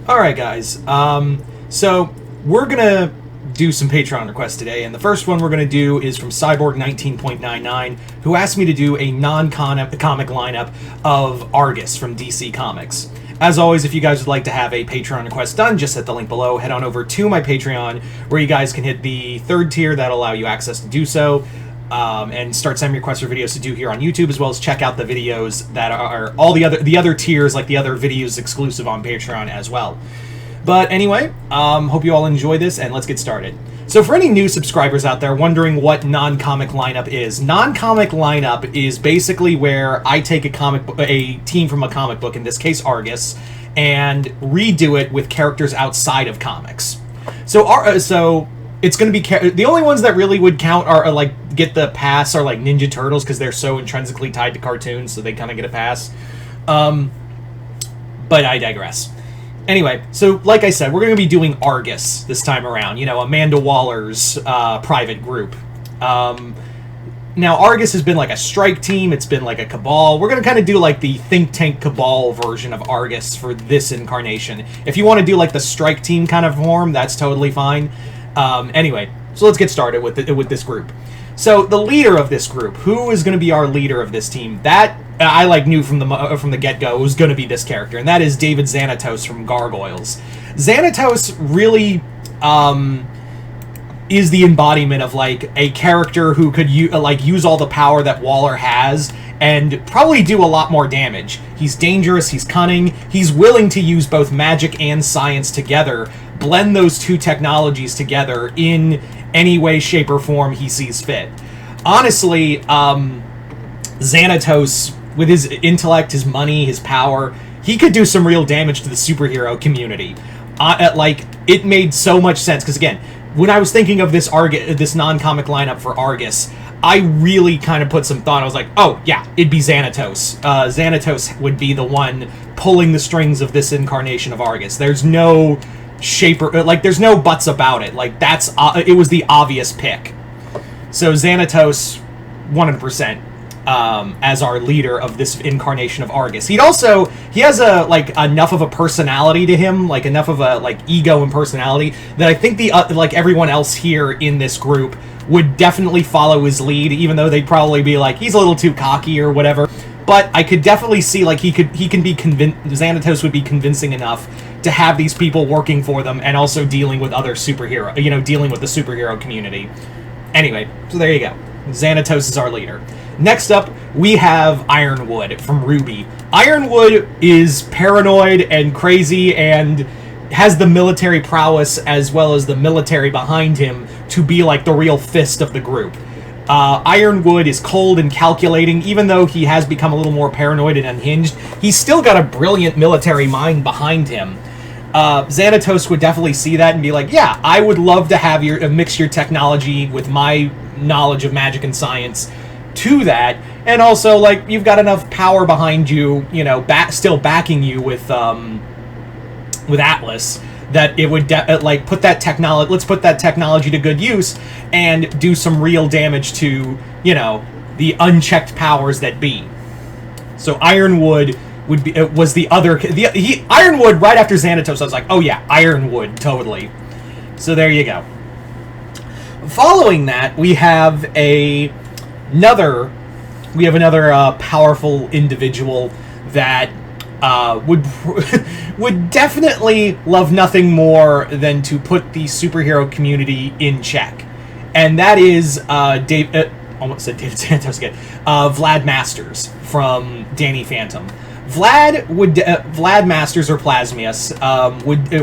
Alright guys, so we're gonna do some Patreon requests today, and the first one we're gonna do is from Cyborg 19.99, who asked me to do a non-comic lineup of Argus from DC Comics. As always, if you guys would like to have a Patreon request done, just hit the link below, head on over to my Patreon, where you guys can hit the third tier, that'll allow you access to do so, and start sending requests for videos to do here on YouTube, as well as check out the videos that are all the other tiers, like the other videos exclusive on Patreon as well. But anyway, hope you all enjoy this, and let's get started. So for any new subscribers out there wondering what non-comic lineup is, non-comic lineup is basically where I take a team from a comic book, in this case Argus, and redo it with characters outside of comics. So it's going to be the only ones that really would count are like get the pass are like Ninja Turtles, because they're so intrinsically tied to cartoons, so they kind of get a pass. But I digress. Anyway, so like I said, we're going to be doing Argus this time around. You know, Amanda Waller's private group. Now, Argus has been like a strike team. It's been like a cabal. We're going to kind of do like the think tank cabal version of Argus for this incarnation. If you want to do like the strike team kind of form, that's totally fine. Anyway, so let's get started with this group. So the leader of this group, who is going to be our leader of this team? That I like knew from the get-go was going to be this character, and that is David Xanatos from Gargoyles. Xanatos really is the embodiment of like a character who could use all the power that Waller has and probably do a lot more damage. He's dangerous, he's cunning, he's willing to use both magic and science together, blend those two technologies together in any way, shape, or form he sees fit. Honestly, Xanatos, with his intellect, his money, his power, he could do some real damage to the superhero community. It made so much sense, because again, when I was thinking of this non-comic lineup for Argus, I really kind of put some thought. I was like, oh, yeah, it'd be Xanatos. Xanatos would be the one pulling the strings of this incarnation of Argus. There's no there's no buts about it. Like, it was the obvious pick. So Xanatos, 100%, as our leader of this incarnation of Argus. He has enough of a personality to him, like enough of a ego and personality, that I think everyone else here in this group would definitely follow his lead, even though they'd probably be like, he's a little too cocky or whatever. But I could definitely see Xanatos would be convincing enough to have these people working for them and also dealing with other dealing with the superhero community. Anyway, so there you go. Xanatos is our leader. Next up, we have Ironwood from RWBY. Ironwood is paranoid and crazy and has the military prowess as well as the military behind him to be like the real fist of the group. Ironwood is cold and calculating. Even though he has become a little more paranoid and unhinged, he's still got a brilliant military mind behind him. Xanatos would definitely see that and be like, yeah, I would love to have mix your technology with my knowledge of magic and science to that, and also, like, you've got enough power behind you, still backing you with Atlas, that it would put that technology. Let's put that technology to good use and do some real damage to the unchecked powers that be. So Ironwood was the other Ironwood right after Xanatos. I was like, oh yeah, Ironwood, totally. So there you go. Following that, we have another powerful individual that would definitely love nothing more than to put the superhero community in check, and that is almost said David Santos again. Vlad Masters from Danny Phantom. Vlad Masters, or Plasmius,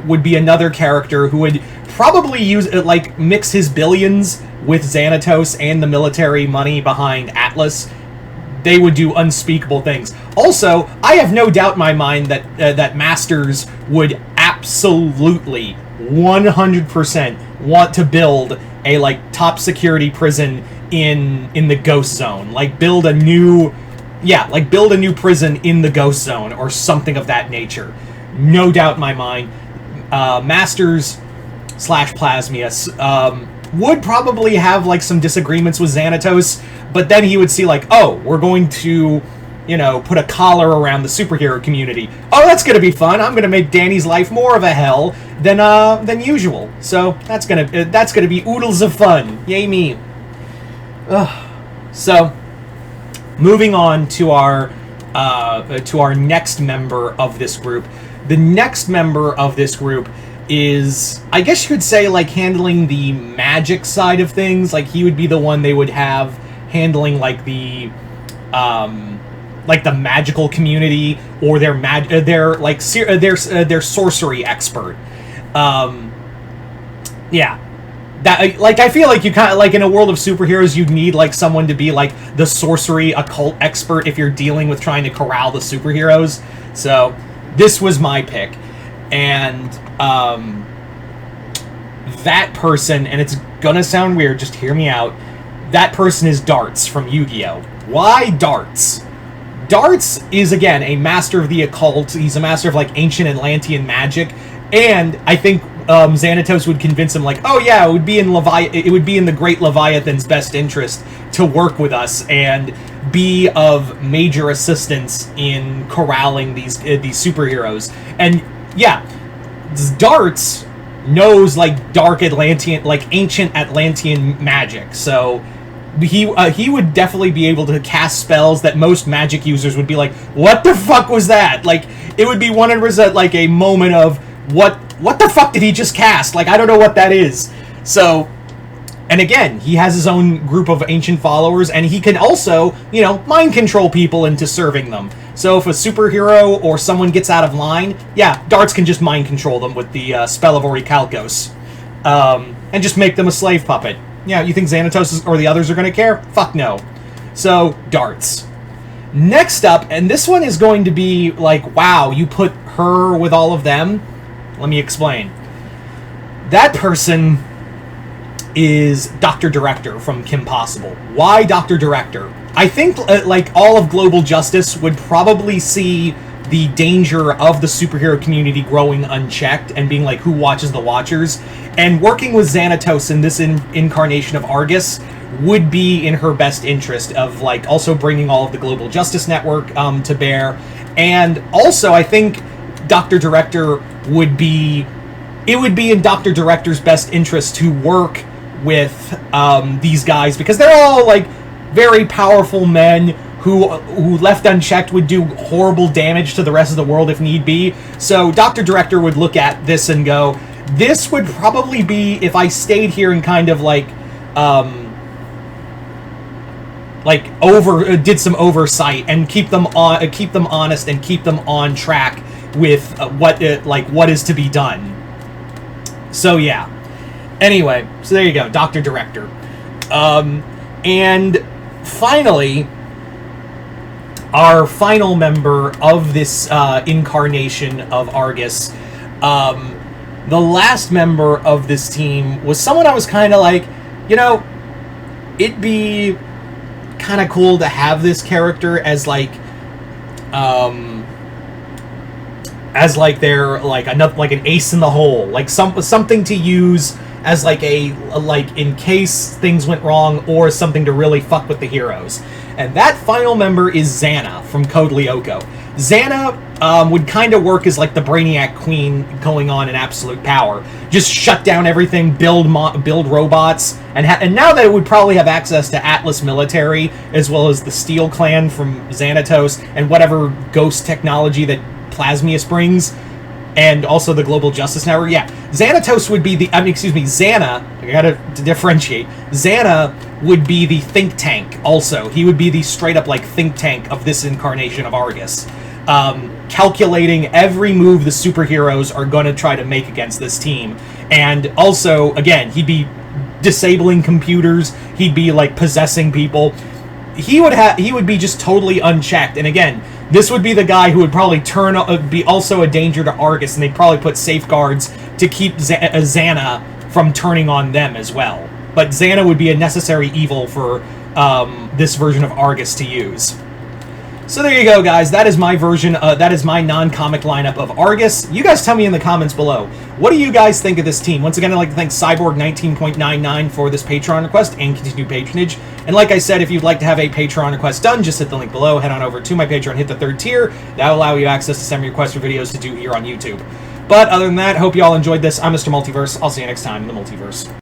would be another character who would probably mix his billions with Xanatos and the military money behind Atlas. They would do unspeakable things. Also, I have no doubt in my mind that Masters would absolutely 100% want to build a top security prison in the Ghost Zone. Build a new prison in the Ghost Zone or something of that nature. No doubt in my mind. Masters / Plasmius would probably have some disagreements with Xanatos, but then he would see oh, we're going to you know, put a collar around the superhero community. Oh, that's gonna be fun. I'm gonna make Danny's life more of a hell than usual. So that's gonna be oodles of fun. Yay me. Ugh. So, moving on to our next member of this group. The next member of this group is, I guess you could say, like, handling the magic side of things. Like, he would be the one they would have handling, like, the magical community, or their sorcery expert. Yeah. That, like, I feel like you kind of, like, in a world of superheroes, you'd need, like, someone to be, like, the sorcery occult expert if you're dealing with trying to corral the superheroes. So, this was my pick. And, that person, and it's gonna sound weird, just hear me out, that person is Darts from Yu-Gi-Oh! Why Darts? Darts is, again, a master of the occult. He's a master of, like, ancient Atlantean magic, and I think Xanatos would convince him, like, oh yeah, it would be in the Great Leviathan's best interest to work with us and be of major assistance in corralling these superheroes. And yeah, Darts knows, like, dark Atlantean, like, ancient Atlantean magic, so he would definitely be able to cast spells that most magic users would be like, what the fuck was that? Like, it would be 100% like a moment of, what the fuck did he just cast? Like, I don't know what that is. So, and again, he has his own group of ancient followers, and he can also, you know, mind control people into serving them. So if a superhero or someone gets out of line, yeah, Darts can just mind control them with the spell of Orichalcos. And just make them a slave puppet. Yeah, you think Xanatos or the others are going to care? Fuck no. So, Darts. Next up, and this one is going to be like, wow, you put her with all of them? Let me explain. That person is Dr. Director from Kim Possible. Why Dr. Director? I think, like, all of Global Justice would probably see the danger of the superhero community growing unchecked and being like, who watches the Watchers? And working with Xanatos in this incarnation of A.R.G.U.S would be in her best interest of, like, also bringing all of the Global Justice Network to bear. And also, I think Dr. Director would be in Dr. Director's best interest to work with these guys, because they're all, like, very powerful men who left unchecked would do horrible damage to the rest of the world if need be. So Dr. Director would look at this and go, this would probably be, if I stayed here and kind of did some oversight and keep them honest and keep them on track with what is to be done. So yeah. Anyway, so there you go, Dr. Director. And finally, our final member of this incarnation of A.R.G.U.S, the last member of this team was someone I was kind of like, you know, it'd be kind of cool to have this character as like they're like another, like an ace in the hole, like something to use as like in case things went wrong, or something to really fuck with the heroes. And that final member is Xana from Code Lyoko. Xana would kind of work as like the Brainiac Queen going on in absolute power. Just shut down everything, build robots, and now that it would probably have access to Atlas military, as well as the Steel Clan from Xanatos, and whatever ghost technology that Plasmius brings, and also the Global Justice Network. Yeah, Xanatos would be Xana, I gotta differentiate. Xana would be the think tank also. He would be the straight up like think tank of this incarnation of A.R.G.U.S. Calculating every move the superheroes are going to try to make against this team. And also, again, he'd be disabling computers, he'd be like possessing people. He would be just totally unchecked. And again, this would be the guy who would probably be also a danger to A.R.G.U.S, and they'd probably put safeguards to keep Xana from turning on them as well. But Xana would be a necessary evil for this version of A.R.G.U.S to use. So there you go, guys. That is my version. That is my non-comic lineup of Argus. You guys tell me in the comments below. What do you guys think of this team? Once again, I'd like to thank Cyborg19.99 for this Patreon request and continued patronage. And like I said, if you'd like to have a Patreon request done, just hit the link below. Head on over to my Patreon, hit the 3rd tier. That will allow you access to send me requests for videos to do here on YouTube. But other than that, hope you all enjoyed this. I'm Mr. Multiverse. I'll see you next time in the Multiverse.